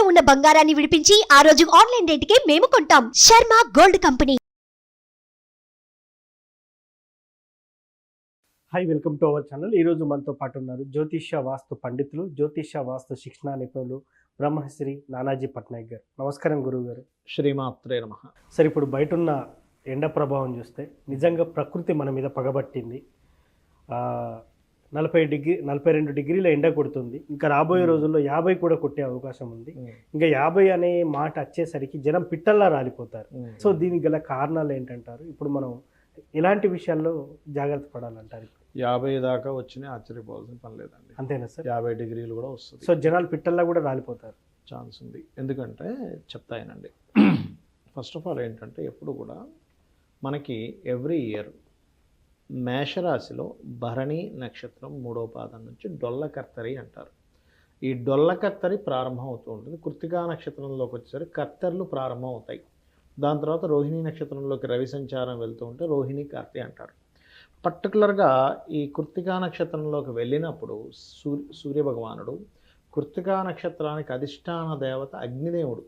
ఉన్న బంగారాన్ని విడిపించి ఆ రోజు ఆన్లైన్ రేటుకే మేము కొంటాం. Sharma gold company. Hi, welcome to our channel. ఈరోజు మనతో పాటు ఉన్నారు జ్యోతిష్య వాస్తు పండితులు, జ్యోతిష్య వాస్తు శిక్షణ నిపుణులు బ్రహ్మశ్రీ నానాజీ పట్నాయక్ గారు. నమస్కారం గురువు గారు. శ్రీమాత్రే నమః. సార్, ఇప్పుడు బయట ఉన్న ఎండ ప్రభావం చూస్తే నిజంగా ప్రకృతి మన మీద పగబట్టింది. 42 డిగ్రీల ఎండ కొడుతుంది. ఇంకా రాబోయే రోజుల్లో 50 కూడా కొట్టే అవకాశం ఉంది. ఇంకా 50 అనే మాట వచ్చేసరికి జనం పిట్టల్లా రాలిపోతారు. సో దీనికి గల కారణాలు ఏంటంటారు? ఇప్పుడు మనం ఎలాంటి విషయాల్లో జాగ్రత్త పడాలంటారు? 50 దాకా వచ్చినా ఆశ్చర్యపోవాల్సిన పని లేదండి. అంతేనా సార్? 50 డిగ్రీలు కూడా వస్తుంది. సో జనాలు పిట్టల్లా కూడా రాలిపోతారు ఛాన్స్ ఉంది. ఎందుకంటే చెప్తాయనండి. ఫస్ట్ ఆఫ్ ఆల్ ఏంటంటే ఎప్పుడు కూడా మనకి ఎవ్రీ ఇయర్ మేషరాశిలో భరణి నక్షత్రం 3వ పాదం నుంచి డొల్లకర్తరి అంటారు. ఈ డొల్లకర్తరి ప్రారంభం అవుతూ ఉంటుంది. కృత్తికా నక్షత్రంలోకి వచ్చేసరికి కర్తర్లు ప్రారంభం అవుతాయి. దాని తర్వాత రోహిణి నక్షత్రంలోకి రవి సంచారం వెళ్తూ ఉంటే రోహిణి కార్తె అంటారు. పర్టికులర్గా ఈ కృత్తికా నక్షత్రంలోకి వెళ్ళినప్పుడు సూర్యభగవానుడు కృత్తికా నక్షత్రానికి అధిష్టాన దేవత అగ్నిదేవుడు.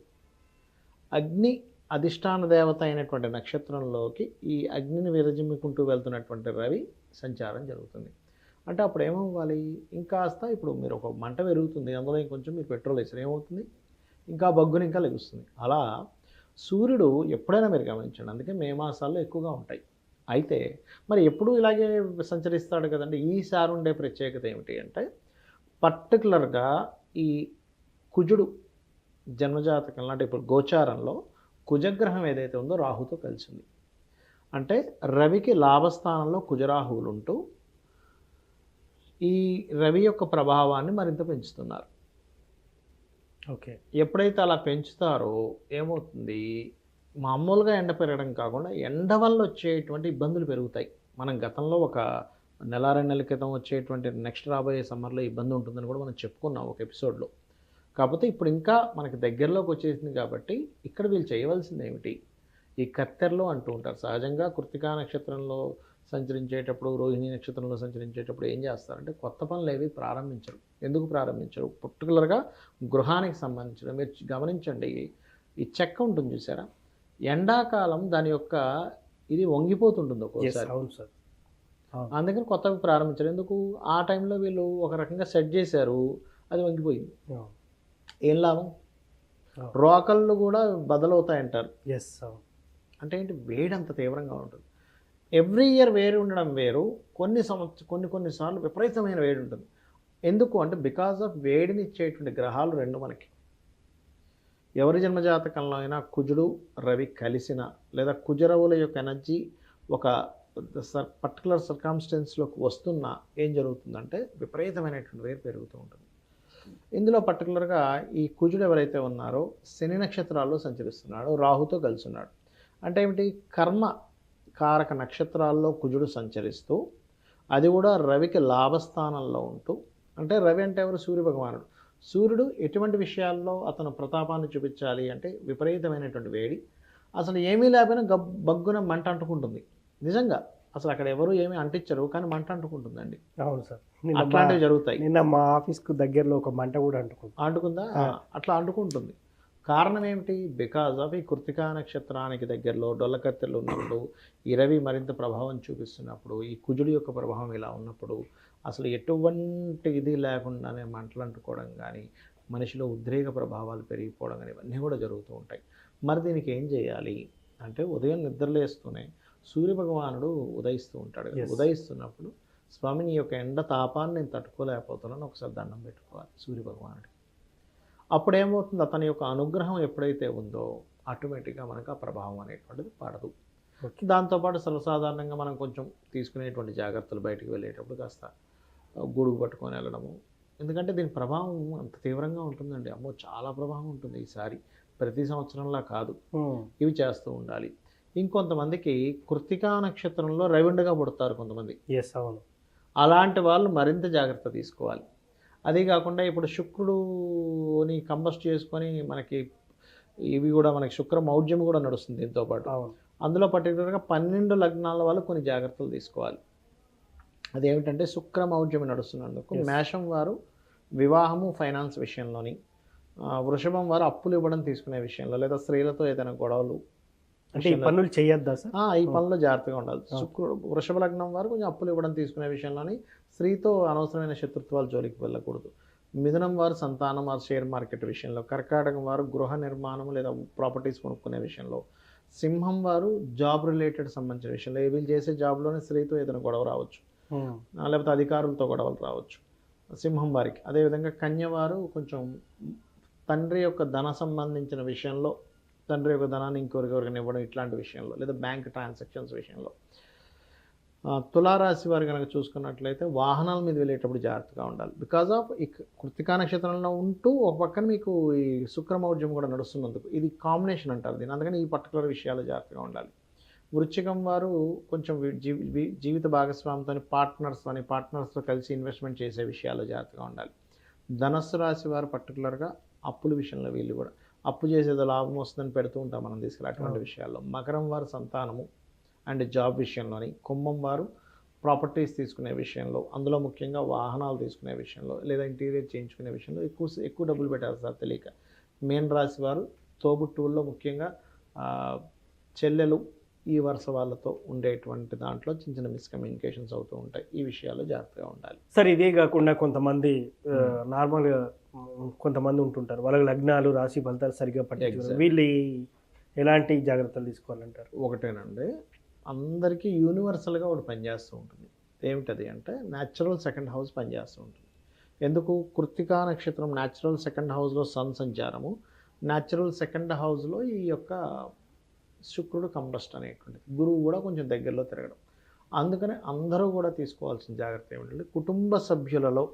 అగ్ని అధిష్టాన దేవత అయినటువంటి నక్షత్రంలోకి ఈ అగ్నిని విరజిమ్ముకుంటూ వెళ్తున్నటువంటి రవి సంచారం జరుగుతుంది. అంటే అప్పుడు ఏమవ్వాలి? ఇంకాస్త ఇప్పుడు మీరు ఒక మంట పెరుగుతుంది, అందులో ఇంకొంచెం మీరు పెట్రోల్ వేసారు, ఏమవుతుంది? ఇంకా బగ్గుని ఇంకా లెగుస్తుంది. అలా సూర్యుడు ఎప్పుడైనా మీరు గమనించండి, అందుకే మే మాసాల్లో ఎక్కువగా ఉంటాయి. అయితే మరి ఎప్పుడు ఇలాగే సంచరిస్తాడు కదండి. ఈసారి ఉండే ప్రత్యేకత ఏమిటి అంటే పర్టికులర్గా ఈ కుజుడు జన్మజాతకంలో అంటే ఇప్పుడు గోచారంలో కుజగ్రహం ఏదైతే ఉందో రాహుతో కలిసింది. అంటే రవికి లాభస్థానంలో కుజరాహువులు ఉంటూ ఈ రవి యొక్క ప్రభావాన్ని మరింత పెంచుతున్నారు. ఓకే. ఎప్పుడైతే అలా పెంచుతారో ఏమవుతుంది? మామూలుగా ఎండ పెరగడం కాకుండా ఎండ వల్ల వచ్చేటువంటి ఇబ్బందులు పెరుగుతాయి. మనం గతంలో ఒక నెల 2 నెలల క్రితం వచ్చేటువంటి నెక్స్ట్ రాబోయే సమ్మర్లో ఇబ్బంది ఉంటుందని కూడా మనం చెప్పుకున్నాం ఒక ఎపిసోడ్లో. కాకపోతే ఇప్పుడు ఇంకా మనకి దగ్గరలోకి వచ్చేసింది కాబట్టి ఇక్కడ వీళ్ళు చేయవలసింది ఏమిటి? ఈ కత్తెరలో అంటూ ఉంటారు. సహజంగా కృత్తికా నక్షత్రంలో సంచరించేటప్పుడు, రోహిణి నక్షత్రంలో సంచరించేటప్పుడు ఏం చేస్తారంటే కొత్త పనులు ఏవి ప్రారంభించరు. ఎందుకు ప్రారంభించరు? పర్టికులర్గా గృహానికి సంబంధించిన మీరు గమనించండి, ఈ చెక్క ఉంటుంది చూసారా, ఎండాకాలం దాని యొక్క ఇది వంగిపోతుంటుంది ఒక్కోసారి. అవును సార్. అందుకని కొత్తవి ప్రారంభించారు. ఎందుకు? ఆ టైంలో వీళ్ళు ఒక రకంగా సెట్ చేశారు, అది వంగిపోయింది. ఏం లాభం? రోకళ్ళు కూడా బదలవుతాయంటారు. అంటే ఏంటి? వేడి అంత తీవ్రంగా ఉంటుంది. ఎవ్రీ ఇయర్ వేడి ఉండడం వేరు, కొన్నిసార్లు విపరీతమైన వేడి ఉంటుంది. ఎందుకు అంటే బికాజ్ ఆఫ్ వేడిని ఇచ్చేటువంటి గ్రహాలు 2 మనకి. ఎవరి జన్మజాతకంలో అయినా కుజుడు రవి కలిసిన లేదా కుజరవుల యొక్క ఎనర్జీ ఒక పర్టికులర్ సర్కమ్స్టెన్స్లోకి వస్తున్నా ఏం జరుగుతుందంటే విపరీతమైనటువంటి వేరు పెరుగుతూ ఉంటుంది. ఇందులో పర్టికులర్గా ఈ కుజుడు ఎవరైతే ఉన్నారో శని నక్షత్రాల్లో సంచరిస్తున్నాడు, రాహుతో కలిసి ఉన్నాడు. అంటే ఏమిటి? కర్మ కారక నక్షత్రాల్లో కుజుడు సంచరిస్తూ అది కూడా రవికి లాభస్థానంలో ఉంటూ, అంటే రవి అంటే ఎవరు? సూర్యభగవానుడు. సూర్యుడు ఎటువంటి విషయాల్లో అతను ప్రతాపాన్ని చూపించాలి అంటే విపరీతమైనటువంటి వేడి, అసలు ఏమీ లేకపోయినా బగ్గున మంట అంటుకుంటుంది. నిజంగా అసలు అక్కడ ఎవరు ఏమీ అంటించరు, కానీ మంట అంటుకుంటుందండి. అవును సార్, అట్లాంటివి జరుగుతాయి. నిన్న మా ఆఫీస్కు దగ్గరలో ఒక మంట కూడా అంటుకుందా? అట్లా అంటుకుంటుంది. కారణం ఏమిటి? బికాజ్ ఆఫ్ ఈ కృత్తికా నక్షత్రానికి దగ్గరలో డొల్లకత్తెలు ఉన్నప్పుడు, ఈ రవి మరింత ప్రభావం చూపిస్తున్నప్పుడు, ఈ కుజుడి యొక్క ప్రభావం ఇలా ఉన్నప్పుడు అసలు ఎటువంటి ఇది లేకుండానే మంటలు అంటుకోవడం కానీ, మనిషిలో ఉద్రేక ప్రభావాలు పెరిగిపోవడం కానీ ఇవన్నీ కూడా జరుగుతూ ఉంటాయి. మరి దీనికి ఏం చేయాలి అంటే ఉదయం నిద్రలేస్తూనే సూర్యభగవానుడు ఉదయిస్తూ ఉంటాడు. ఉదయిస్తున్నప్పుడు స్వామిని యొక్క ఎండ తాపాన్ని నేను తట్టుకోలేకపోతున్నాను ఒకసారి దండం పెట్టుకోవాలి సూర్యభగవానుడికి. అప్పుడు ఏమవుతుంది? అతని యొక్క అనుగ్రహం ఎప్పుడైతే ఉందో ఆటోమేటిక్గా మనకు ఆ ప్రభావం అనేటువంటిది పడదు. దాంతోపాటు సర్వసాధారణంగా మనం కొంచెం తీసుకునేటువంటి జాగ్రత్తలు, బయటికి వెళ్ళేటప్పుడు కాస్త గొడుగు పట్టుకొని వెళ్ళడము. ఎందుకంటే దీని ప్రభావం అంత తీవ్రంగా ఉంటుందండి. అమ్మో, చాలా ప్రభావం ఉంటుంది ఈసారి, ప్రతి సంవత్సరంలా కాదు. ఇవి చేస్తూ ఉండాలి. ఇంకొంతమందికి కృత్తికా నక్షత్రంలో రవిండగా పుడతారు కొంతమంది. అవును. అలాంటి వాళ్ళు మరింత జాగ్రత్త తీసుకోవాలి. అదే కాకుండా ఇప్పుడు శుక్రుడుని కంబస్ట్ చేసుకొని మనకి ఇవి కూడా మనకి శుక్ర మౌఢ్యం కూడా నడుస్తుంది దీంతోపాటు. అందులో పర్టికులర్గా 12 లగ్నాల వాళ్ళు కొన్ని జాగ్రత్తలు తీసుకోవాలి. అదేమిటంటే శుక్ర మౌఢ్యం నడుస్తున్నందుకు మేషం వారు వివాహము, ఫైనాన్స్ విషయంలోని, వృషభం వారు అప్పులు ఇవ్వడం తీసుకునే విషయంలో లేదా స్త్రీలతో ఏదైనా గొడవలు అంటే ఈ పనులు చేయొద్దా సార్? ఈ పనిలో జాగ్రత్తగా ఉండాలి. శుక్రుడు వృషభ లగ్నం వారు కొంచెం అప్పులు ఇవ్వడం తీసుకునే విషయంలోని స్త్రీతో అనవసరమైన శత్రుత్వాల జోలికి వెళ్ళకూడదు. మిథునం వారు సంతానం వారు షేర్ మార్కెట్ విషయంలో, కర్కాటకం వారు గృహ నిర్మాణం లేదా ప్రాపర్టీస్ కొనుక్కునే విషయంలో, సింహం వారు జాబ్ రిలేటెడ్ సంబంధించిన విషయంలో వీళ్ళు చేసే జాబ్లోనే స్త్రీతో ఏదైనా గొడవ రావచ్చు, లేకపోతే అధికారులతో గొడవలు రావచ్చు సింహం వారికి. అదేవిధంగా కన్య వారు కొంచెం తండ్రి యొక్క ధన సంబంధించిన విషయంలో, తండ్రి యొక్క ధనాన్ని ఇంకొకరికైనా ఇవ్వడం ఇట్లాంటి విషయంలో, లేదా బ్యాంక్ ట్రాన్సాక్షన్స్ విషయంలో. తులారాశి వారు కనుక చూసుకున్నట్లయితే వాహనాల మీద వెళ్ళేటప్పుడు జాగ్రత్తగా ఉండాలి. బికాజ్ ఆఫ్ ఈ కృత్తికా నక్షత్రంలో ఉంటూ ఒక పక్కన మీకు ఈ శుక్రమౌర్జం కూడా నడుస్తున్నందుకు ఇది కాంబినేషన్ అంటారు దీన్ని. అందుకని ఈ పర్టికులర్ విషయాలు జాగ్రత్తగా ఉండాలి. వృశ్చికం వారు కొంచెం జీవిత భాగస్వామితో పార్ట్నర్స్తో కలిసి ఇన్వెస్ట్మెంట్ చేసే విషయాల్లో జాగ్రత్తగా ఉండాలి. ధనస్సు రాశి వారు పర్టికులర్గా అప్పుల విషయంలో వీళ్ళు కూడా అప్పు చేసేదో లాభం వస్తుందని పెడుతూ ఉంటాం మనం తీసుకెళ్ళి అటువంటి విషయాల్లో. మకరం వారు సంతానము అండ్ జాబ్ విషయంలోని, కుంభం వారు ప్రాపర్టీస్ తీసుకునే విషయంలో, అందులో ముఖ్యంగా వాహనాలు తీసుకునే విషయంలో లేదా ఇంటీరియర్ చేయించుకునే విషయంలో ఎక్కువ డబ్బులు పెట్టారు సార్ తెలియక. మీన రాశి వారు తోబుట్టువుల్లో ముఖ్యంగా చెల్లెలు ఈ వరుస వాళ్ళతో ఉండేటువంటి దాంట్లో చిన్న మిస్కమ్యూనికేషన్స్ అవుతూ ఉంటాయి. ఈ విషయాల్లో జాగ్రత్తగా ఉండాలి సార్. ఇదే కాకుండా కొంతమంది నార్మల్గా కొంతమంది ఉంటుంటారు, వాళ్ళ లగ్నాలు రాశి ఫలితాలు సరిగ్గా పట్టించుకోరు. వీళ్ళు ఎలాంటి జాగ్రత్తలు తీసుకోవాలంటారు? ఒకటేనండి, అందరికీ యూనివర్సల్గా ఒకటి పనిచేస్తూ ఉంటుంది. ఏమిటది అంటే న్యాచురల్ సెకండ్ హౌస్ పనిచేస్తూ ఉంటుంది. ఎందుకు? కృత్తికా నక్షత్రం న్యాచురల్ సెకండ్ హౌస్లో సన్ సంచారము, న్యాచురల్ సెకండ్ హౌస్లో ఈ యొక్క శుక్రుడు కంబస్ట్ అనేటువంటిది, గురువు కూడా కొంచెం దగ్గరలో తిరగడం. అందుకని అందరూ కూడా తీసుకోవాల్సిన జాగ్రత్త ఏమిటంటే కుటుంబ సభ్యులలో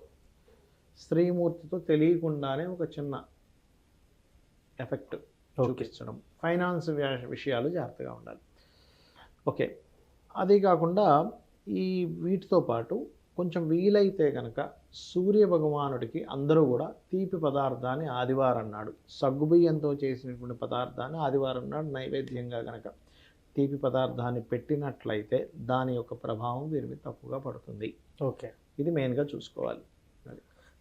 స్త్రీమూర్తితో తెలియకుండానే ఒక చిన్న ఎఫెక్ట్ చూపించడం, ఫైనాన్స్ విషయాలు జాగ్రత్తగా ఉండాలి. ఓకే, అదే కాకుండా ఈ వీటితో పాటు కొంచెం వీలైతే కనుక సూర్య భగవానుడికి అందరూ కూడా తీపి పదార్థాన్ని ఆదివారం నాడు, సగ్గుబియ్యంతో చేసినటువంటి పదార్థాన్ని ఆదివారం నాడు నైవేద్యంగా కనుక తీపి పదార్థాన్ని పెట్టినట్లయితే దాని యొక్క ప్రభావం వీరి మీద తప్పుగా పడుతుంది. ఓకే, ఇది మెయిన్గా చూసుకోవాలి.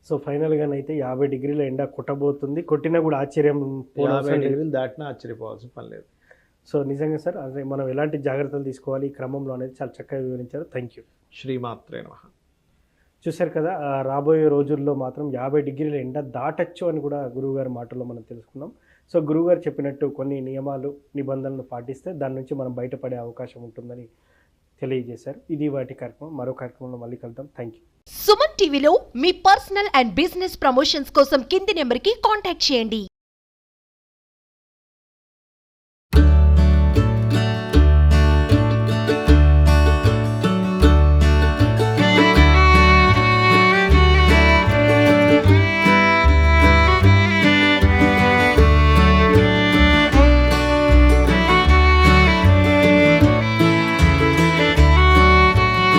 సో ఫైనల్గానైతే 50 డిగ్రీల ఎండ కొట్టబోతుంది. కొట్టినా కూడా ఆశ్చర్యం, 50 డిగ్రీలు దాటినా ఆశ్చర్యపోవాల్సిన పని లేదు. సో నిజంగా సార్, అదే మనం ఎలాంటి జాగ్రత్తలు తీసుకోవాలి ఈ క్రమంలో అనేది చాలా చక్కగా వివరించారు. Thank you. శ్రీమాత్రే నమః. చూశారు కదా, రాబోయే రోజుల్లో మాత్రం 50 డిగ్రీల ఎండ దాటచ్చు అని కూడా గురువుగారి మాటల్లో మనం తెలుసుకున్నాం. సో గురువుగారు చెప్పినట్టు కొన్ని నియమాలు నిబంధనలు పాటిస్తే దాని నుంచి మనం బయటపడే అవకాశం ఉంటుందని తెలియజేశారు. ఇది వాటి కార్యక్రమం. మరో కార్యక్రమంలో మళ్ళీ కలుద్దాం. Thank you. సుమన్ టీవీలో మీ పర్సనల్ అండ్ బిజినెస్ ప్రమోషన్స్ కోసం కింది నెంబర్కి కాంటాక్ట్ చేయండి.